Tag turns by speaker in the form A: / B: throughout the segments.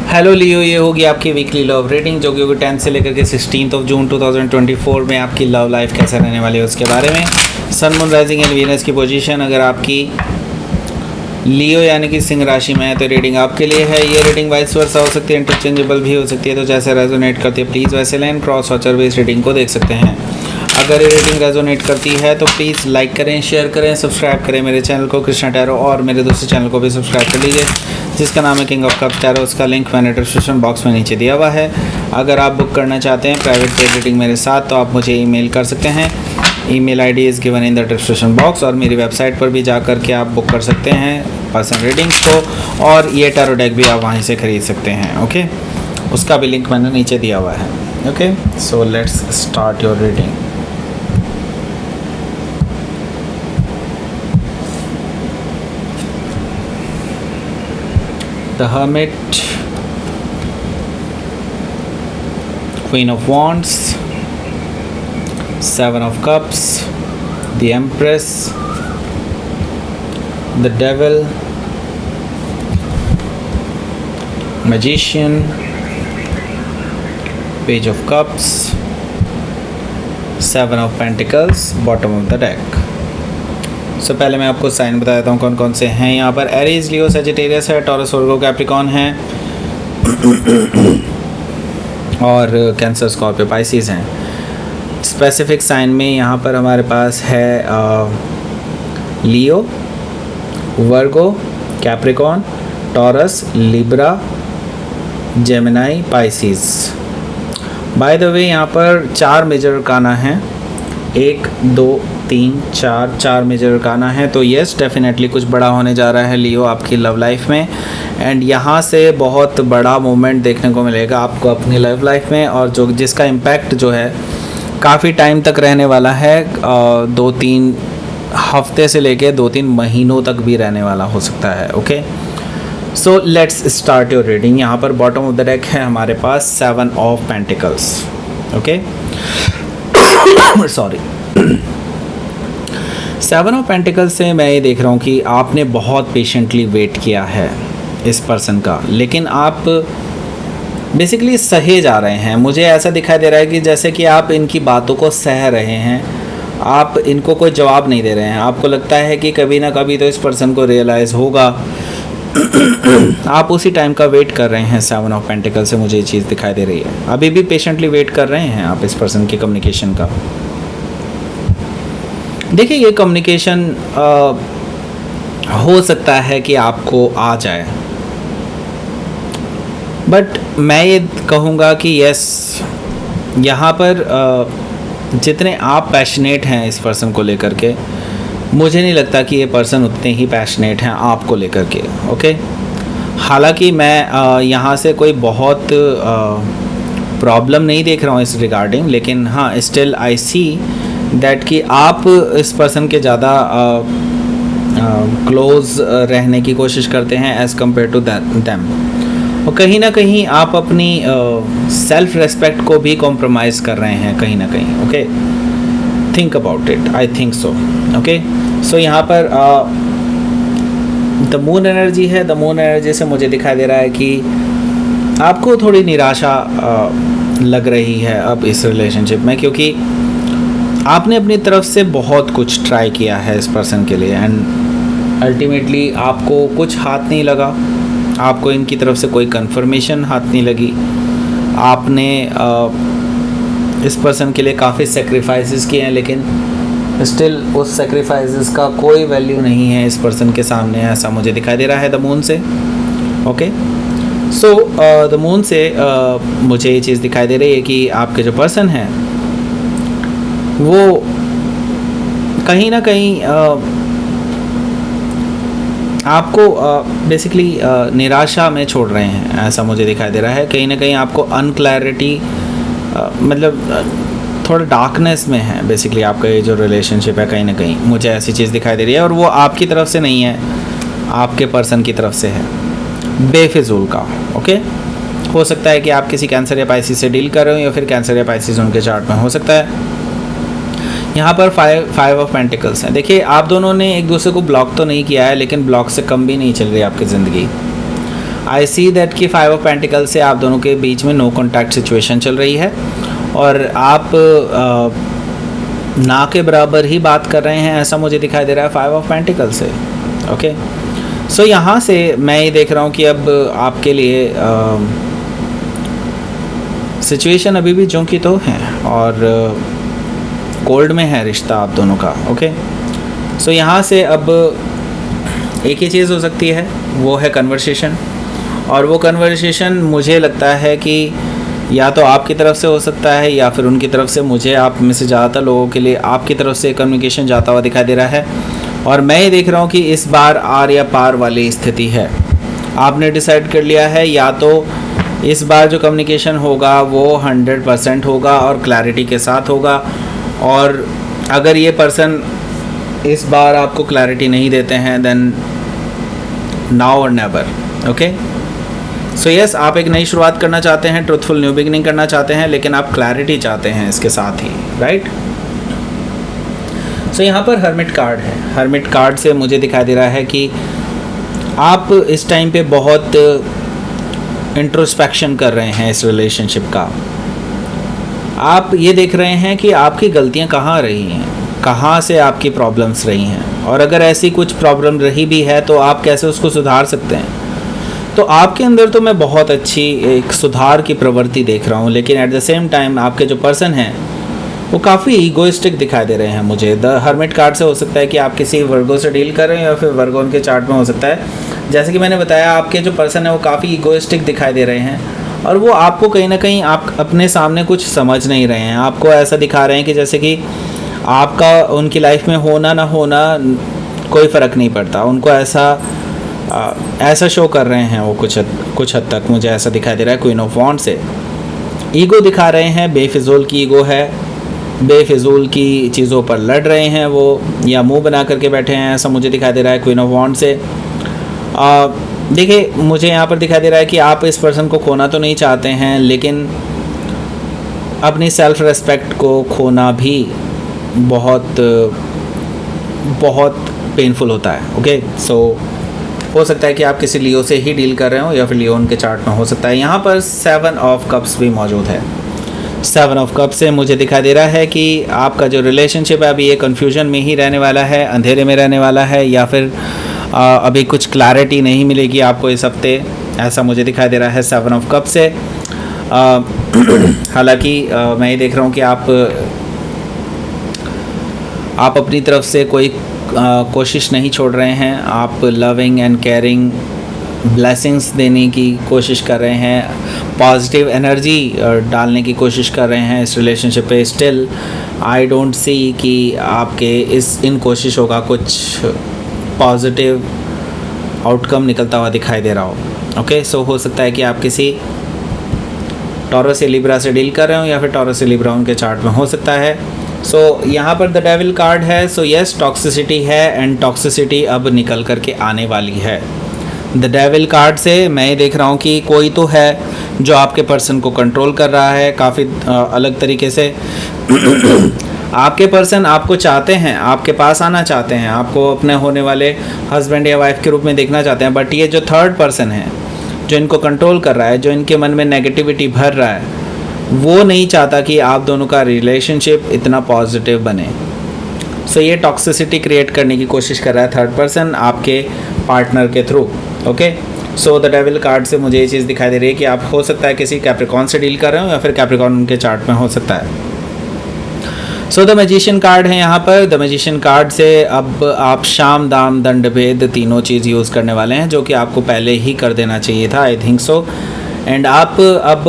A: Hello लियो, ये होगी आपकी वीकली लव रेटिंग जो कि होगी 10 से लेकर के 16 जून 2024 में आपकी लव लाइफ कैसा रहने वाली है उसके बारे में। Sun moon rising and Venus की पोजीशन अगर आपकी लियो यानी कि सिंह राशि में है तो रेटिंग आपके लिए है। ये रेटिंग वाइस वर्सा हो सकती है, इंटरचेंजेबल भी हो सकती है, तो जैसे रेजोनेट करती है प्लीज़ वैसे line cross watcher base rating को देख सकते हैं। अगर ये रेटिंग रेजोनेट करती है तो प्लीज़ लाइक करें, शेयर करें, सब्सक्राइब करें मेरे चैनल को कृष्णा टैरो, और मेरे दूसरे चैनल को भी सब्सक्राइब कर लीजिए जिसका नाम है किंग ऑफ कप्स टैरो। उसका लिंक मैंने डिस्क्रिप्शन बॉक्स में नीचे दिया हुआ है। अगर आप बुक करना चाहते हैं प्राइवेट पेड रीडिंग मेरे साथ तो आप मुझे ईमेल कर सकते हैं। Email ID is given in the description box, और मेरी वेबसाइट पर भी जा कर के आप बुक कर सकते हैं पर्सनल रीडिंग्स को, और ये टैरो डेक भी आप वहीं से ख़रीद सकते हैं। ओके, उसका भी लिंक मैंने नीचे दिया हुआ है। Okay, so let's start your reading. The Hermit, Queen of Wands, Seven of Cups, the Empress, the Devil, Magician, Page of Cups, Seven of Pentacles, bottom of the deck। सो पहले मैं आपको साइन बता देता हूँ कौन कौन से हैं यहाँ पर। एरीज, लियो, सजिटेरियस है, टॉरस, वर्गो, कैप्रिकॉन है, और कैंसर, स्कॉर्पियो, पाइसिस हैं। स्पेसिफिक साइन में यहाँ पर हमारे पास है Leo, Virgo, Capricorn, Taurus, Libra, Gemini, Pisces. By the way यहाँ पर 4 मेजर अरकाना हैं, 1 2 3 4 मेजर अरकाना है। तो यस, डेफिनेटली कुछ बड़ा होने जा रहा है लियो आपकी लव लाइफ में, एंड यहाँ से बहुत बड़ा मोमेंट देखने को मिलेगा आपको अपनी लव लाइफ में, और जो जिसका इम्पैक्ट जो है काफ़ी टाइम तक रहने वाला है। 2-3 हफ्ते से लेके 2-3 महीनों तक भी रहने वाला हो सकता है। Okay, so let's start your reading. यहाँ पर बॉटम ऑफ द डेक है हमारे पास 7 of pentacles. Okay, sorry. 7 of pentacles से मैं ये देख रहा हूँ कि आपने बहुत पेशेंटली वेट किया है इस पर्सन का, लेकिन आप बेसिकली सहे जा रहे हैं। मुझे ऐसा दिखाई दे रहा है कि जैसे कि आप इनकी बातों को सह रहे हैं, आप इनको कोई जवाब नहीं दे रहे हैं। आपको लगता है कि कभी ना कभी तो इस पर्सन को रियलाइज़ होगा। आप उसी टाइम का वेट कर रहे हैं। 7 ऑफ पेंटिकल से मुझे ये चीज़ दिखाई दे रही है। अभी भी पेशेंटली वेट कर रहे हैं आप इस पर्सन की कम्युनिकेशन का। देखिए, ये कम्युनिकेशन हो सकता है कि आपको आ जाए, बट मैं ये कहूँगा कि यस, यहाँ पर जितने आप पैशनेट हैं इस पर्सन को लेकर के, मुझे नहीं लगता कि ये पर्सन उतने ही पैशनेट हैं आपको लेकर के। ओके, हालांकि मैं यहाँ से कोई बहुत प्रॉब्लम नहीं देख रहा हूँ इस रिगार्डिंग, लेकिन हाँ, स्टिल आई सी दैट कि आप इस पर्सन के ज़्यादा क्लोज रहने की कोशिश करते हैं एज़ कम्पेयर टू दैम, और कहीं ना कहीं आप अपनी सेल्फ रेस्पेक्ट को भी कॉम्प्रोमाइज़ कर रहे हैं कहीं ना कहीं। Okay, think about it, I think so. Okay, so यहाँ पर द मून एनर्जी है। द मून एनर्जी से मुझे दिखाई दे रहा है कि आपको थोड़ी निराशा लग रही है अब इस रिलेशनशिप में, क्योंकि आपने अपनी तरफ से बहुत कुछ ट्राई किया है इस पर्सन के लिए, एंड अल्टीमेटली आपको कुछ हाथ नहीं लगा। आपको इनकी तरफ से कोई कंफर्मेशन हाथ नहीं लगी। आपने इस पर्सन के लिए काफ़ी सेक्रीफाइसेस किए हैं, लेकिन स्टिल उस सेक्रीफाइसेस का कोई वैल्यू नहीं है इस पर्सन के सामने, ऐसा मुझे दिखाई दे रहा है द मून से। ओके, सो द मून से मुझे ये चीज़ दिखाई दे रही है कि आपके जो पर्सन हैं वो कहीं ना कहीं आपको बेसिकली निराशा में छोड़ रहे हैं, ऐसा मुझे दिखाई दे रहा है। कहीं ना कहीं आपको अनक्लैरिटी, मतलब थोड़ा डार्कनेस में है बेसिकली आपका ये जो रिलेशनशिप है। कहीं ना कहीं मुझे ऐसी चीज़ दिखाई दे रही है, और वो आपकी तरफ से नहीं है, आपके पर्सन की तरफ से है, बेफिजूल का। ओके, हो सकता है कि आप किसी कैंसर या पाइसिस से डील कर रहे हो, या फिर कैंसर या पाइसिस उनके चार्ट में हो सकता है। यहाँ पर 5 ऑफ पेंटिकल्स हैं। देखिए, आप दोनों ने एक दूसरे को ब्लॉक तो नहीं किया है, लेकिन ब्लॉक से कम भी नहीं चल रही आपकी ज़िंदगी। आई सी दैट कि 5 ऑफ पेंटिकल से आप दोनों के बीच में नो कॉन्टैक्ट सिचुएशन चल रही है और आप ना के बराबर ही बात कर रहे हैं, ऐसा मुझे दिखाई दे रहा है 5 ऑफ पेंटिकल से। ओके, सो यहाँ से मैं ये देख रहा हूँ कि अब आपके लिए सिचुएशन अभी भी जो की तो है और कोल्ड में है रिश्ता आप दोनों का। ओके, सो यहाँ से अब एक ही चीज़ हो सकती है, वो है कन्वर्सेशन। और वो कन्वर्सेशन मुझे लगता है कि या तो आपकी तरफ से हो सकता है या फिर उनकी तरफ से। मुझे आप में से ज़्यादातर लोगों के लिए आपकी तरफ से कम्युनिकेशन जाता हुआ दिखाई दे रहा है और मैं ये देख रहा हूँ कि इस बार आर या पार वाली स्थिति है। आपने डिसाइड कर लिया है या तो इस बार जो कम्युनिकेशन होगा वो 100% होगा और क्लैरिटी के साथ होगा, और अगर ये पर्सन इस बार आपको क्लैरिटी नहीं देते हैं देन नाउ और नेवर। ओके, सो यस, आप एक नई शुरुआत करना चाहते हैं, ट्रुथफुल न्यू बिगिनिंग करना चाहते हैं, लेकिन आप क्लैरिटी चाहते हैं इसके साथ ही, राइट। सो यहाँ पर हर्मिट कार्ड है। हर्मिट कार्ड से मुझे दिखाई दे रहा है कि आप इस टाइम पे बहुत इंट्रोस्पेक्शन कर रहे हैं इस रिलेशनशिप का। आप ये देख रहे हैं कि आपकी गलतियाँ कहाँ रही हैं, कहाँ से आपकी प्रॉब्लम्स रही हैं, और अगर ऐसी कुछ प्रॉब्लम रही भी है तो आप कैसे उसको सुधार सकते हैं। तो आपके अंदर तो मैं बहुत अच्छी एक सुधार की प्रवृत्ति देख रहा हूँ, लेकिन एट द सेम टाइम आपके जो पर्सन हैं वो काफ़ी ईगोइस्टिक दिखाई दे रहे हैं मुझे। द हर्मिट कार्ड से हो सकता है कि आप किसी वर्गो से डील कर रहे हैं या फिर वर्गो उनके चार्ट में हो सकता है। जैसे कि मैंने बताया, आपके जो पर्सन है वो काफ़ी ईगोइस्टिक दिखाई दे रहे हैं और वो आपको कहीं ना कहीं आप अपने सामने कुछ समझ नहीं रहे हैं। आपको ऐसा दिखा रहे हैं कि जैसे कि आपका उनकी लाइफ में होना ना होना कोई फ़र्क नहीं पड़ता। उनको ऐसा शो कर रहे हैं वो कुछ हद तक मुझे ऐसा दिखाई दे रहा है। क्वीन ऑफ वॉन्ड से ईगो दिखा रहे हैं, बेफिजूल की ईगो है, बेफिजूल की चीज़ों पर लड़ रहे हैं वो, या मुंह बना करके बैठे हैं, ऐसा मुझे दिखाई दे रहा है क्वीन ऑफ वॉन्ड से। देखिए, मुझे यहाँ पर दिखाई दे रहा है कि आप इस पर्सन को खोना तो नहीं चाहते हैं, लेकिन अपनी सेल्फ रेस्पेक्ट को खोना भी बहुत पेनफुल होता है। ओके, सो हो सकता है कि आप किसी लियो से ही डील कर रहे हो या फिर लियो उनके चार्ट में हो सकता है। यहाँ पर 7 ऑफ कप्स भी मौजूद है। 7 ऑफ कप्स से मुझे दिखाई दे रहा है कि आपका जो रिलेशनशिप है अभी ये कन्फ्यूजन में ही रहने वाला है, अंधेरे में रहने वाला है, या फिर अभी कुछ क्लैरिटी नहीं मिलेगी आपको इस हफ्ते, ऐसा मुझे दिखाई दे रहा है 7 ऑफ कप से। हालांकि मैं ये देख रहा हूँ कि आप अपनी तरफ से कोई कोशिश नहीं छोड़ रहे हैं। आप लविंग एंड केयरिंग ब्लेसिंग्स देने की कोशिश कर रहे हैं, पॉजिटिव एनर्जी डालने की कोशिश कर रहे हैं इस रिलेशनशिप पे। स्टिल आई डोंट सी कि आपके इन कोशिशों का कुछ पॉजिटिव आउटकम निकलता हुआ दिखाई दे रहा हो। ओके, सो हो सकता है कि आप किसी टॉरस या लिब्रा से डील कर रहे हो या फिर टॉरस या लिब्रा उनके चार्ट में हो सकता है। सो यहाँ पर द डेविल कार्ड है। सो यस, टॉक्सिसिटी है एंड टॉक्सिसिटी अब निकल करके आने वाली है। द डेविल कार्ड से मैं देख रहा हूँ कि कोई तो है जो आपके पर्सन को कंट्रोल कर रहा है काफ़ी अलग तरीके से। आपके पर्सन आपको चाहते हैं, आपके पास आना चाहते हैं, आपको अपने होने वाले हस्बैंड या वाइफ के रूप में देखना चाहते हैं, बट ये जो थर्ड पर्सन है जो इनको कंट्रोल कर रहा है, जो इनके मन में नेगेटिविटी भर रहा है, वो नहीं चाहता कि आप दोनों का रिलेशनशिप इतना पॉजिटिव बने। सो ये टॉक्सिसिटी क्रिएट करने की कोशिश कर रहा है थर्ड पर्सन आपके पार्टनर के through. Okay, so the devil card से मुझे ये चीज़ दिखाई दे रही है कि आप हो सकता है किसी कैप्रिकॉन से डील कर रहे हो या फिर कैप्रिकॉन उनके चार्ट में हो सकता है। सो द मैजिशियन कार्ड है यहाँ पर। द मैजिशियन कार्ड से अब आप शाम दाम दंड भेद तीनों चीज़ यूज़ करने वाले हैं, जो कि आपको पहले ही कर देना चाहिए था, आई थिंक सो। एंड आप अब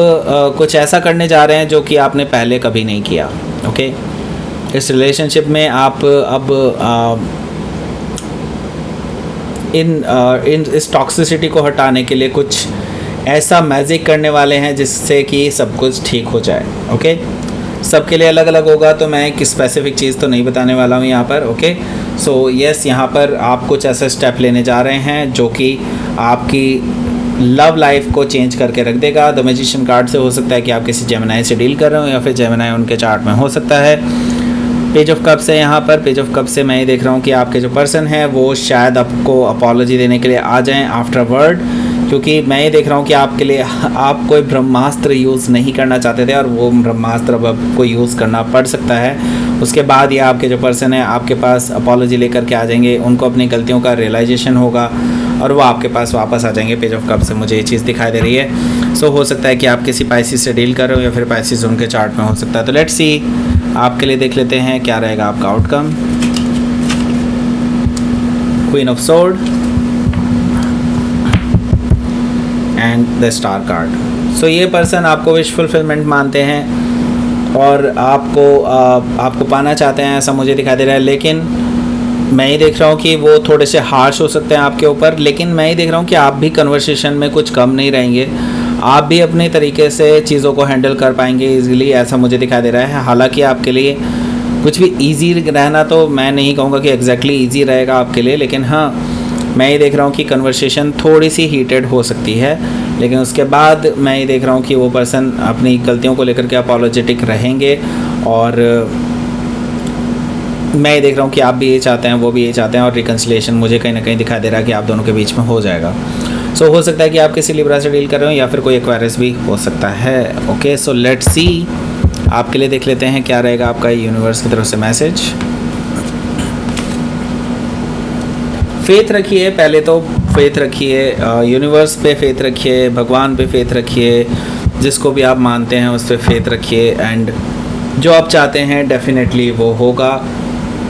A: कुछ ऐसा करने जा रहे हैं जो कि आपने पहले कभी नहीं किया। ओके, इस रिलेशनशिप में आप अब इस टॉक्सिसिटी को हटाने के लिए कुछ ऐसा मैजिक करने वाले हैं जिससे कि सब कुछ ठीक हो जाए। ओके, सबके लिए अलग अलग होगा, तो मैं एक स्पेसिफिक चीज़ तो नहीं बताने वाला हूँ यहाँ पर। ओके, सो यस, यहाँ पर आप कुछ ऐसा स्टेप लेने जा रहे हैं जो कि आपकी लव लाइफ को चेंज करके रख देगा। द मैजिशियन कार्ड से हो सकता है कि आप किसी जेमिनाई से डील कर रहे हो या फिर जेमिनाई उनके चार्ट में हो सकता है। पेज ऑफ कप्स है यहाँ पर। पेज ऑफ कप्स से मैं ये देख रहा हूँ कि आपके जो पर्सन है वो शायद आपको अपॉलॉजी देने के लिए आ जाएं आफ्टर वर्ड, क्योंकि मैं ये देख रहा हूँ कि आपके लिए आप कोई ब्रह्मास्त्र यूज़ नहीं करना चाहते थे और वो ब्रह्मास्त्र अब आपको यूज़ करना पड़ सकता है। उसके बाद ये आपके जो पर्सन है आपके पास अपॉलॉजी लेकर के आ जाएंगे, उनको अपनी गलतियों का रियलाइजेशन होगा और वो आपके पास वापस आ जाएंगे। पेज ऑफ कप से मुझे ये चीज़ दिखाई दे रही है। सो हो सकता है कि आप किसी पाइसिस से डील कर रहे हो या फिर पाइसिस उनके चार्ट में हो सकता है। तो लेट्स सी, आपके लिए देख लेते हैं क्या रहेगा आपका outcome. Queen of sword and the star card. So ये पर्सन आपको विश फुलफिलमेंट मानते हैं और आपको पाना चाहते हैं, ऐसा मुझे दिखाई दे रहा है। लेकिन मैं ही देख रहा हूँ कि वो थोड़े से हार्श हो सकते हैं आपके ऊपर, लेकिन मैं ही देख रहा हूँ कि आप भी कन्वर्सेशन में कुछ कम नहीं रहेंगे। आप भी अपने तरीके से चीज़ों को हैंडल कर पाएंगे ईजिली, ऐसा मुझे दिखाई दे रहा है। हालांकि आपके लिए कुछ भी ईजी रहना तो मैं नहीं कहूँगा कि एग्जैक्टली ईजी रहेगा आपके लिए, लेकिन हाँ मैं ये देख रहा हूँ कि कन्वर्सेशन थोड़ी सी हीटेड हो सकती है। लेकिन उसके बाद मैं ये देख रहा हूँ कि वो पर्सन अपनी गलतियों को लेकर के अपॉलोजेटिक रहेंगे और मैं ये देख रहा हूँ कि आप भी ये चाहते हैं, वो भी ये चाहते हैं और रिकन्सिलिएशन मुझे कहीं ना कहीं दिखाई दे रहा है कि आप दोनों के बीच में हो जाएगा। सो हो सकता है कि आप किसी लिब्रा से डील कर रहे हो या फिर कोई एक्वायरस भी हो सकता है। ओके, सो लेट्स सी, आपके लिए देख लेते हैं क्या रहेगा आपका यूनिवर्स की तरफ से मैसेज। फेथ रखिए, पहले तो फेथ रखिए, यूनिवर्स पे फेथ रखिए, भगवान पे फेथ रखिए, जिसको भी आप मानते हैं उस पर फेथ रखिए एंड जो आप चाहते हैं डेफिनेटली वो होगा।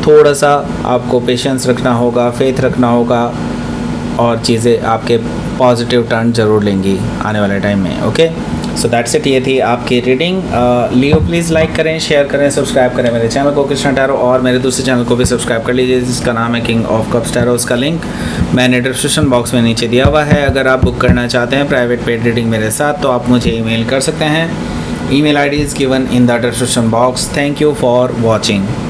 A: थोड़ा सा आपको पेशेंस रखना होगा, फेथ रखना होगा और चीज़ें आपके पॉजिटिव टर्न ज़रूर लेंगी आने वाले टाइम में। ओके, सो दैट्स इट, ये थी आपकी रीडिंग। लियो प्लीज़ लाइक करें, शेयर करें, सब्सक्राइब करें मेरे चैनल को कृष्णा टैरो, और मेरे दूसरे चैनल को भी सब्सक्राइब कर लीजिए जिसका नाम है किंग ऑफ कप्स टैरो। उसका लिंक मैंने डिस्क्रिप्शन बॉक्स में नीचे दिया हुआ है। अगर आप बुक करना चाहते हैं प्राइवेट पेड रीडिंग मेरे साथ तो आप मुझे ईमेल कर सकते हैं। Email ID is given in the description box. Thank you for watching.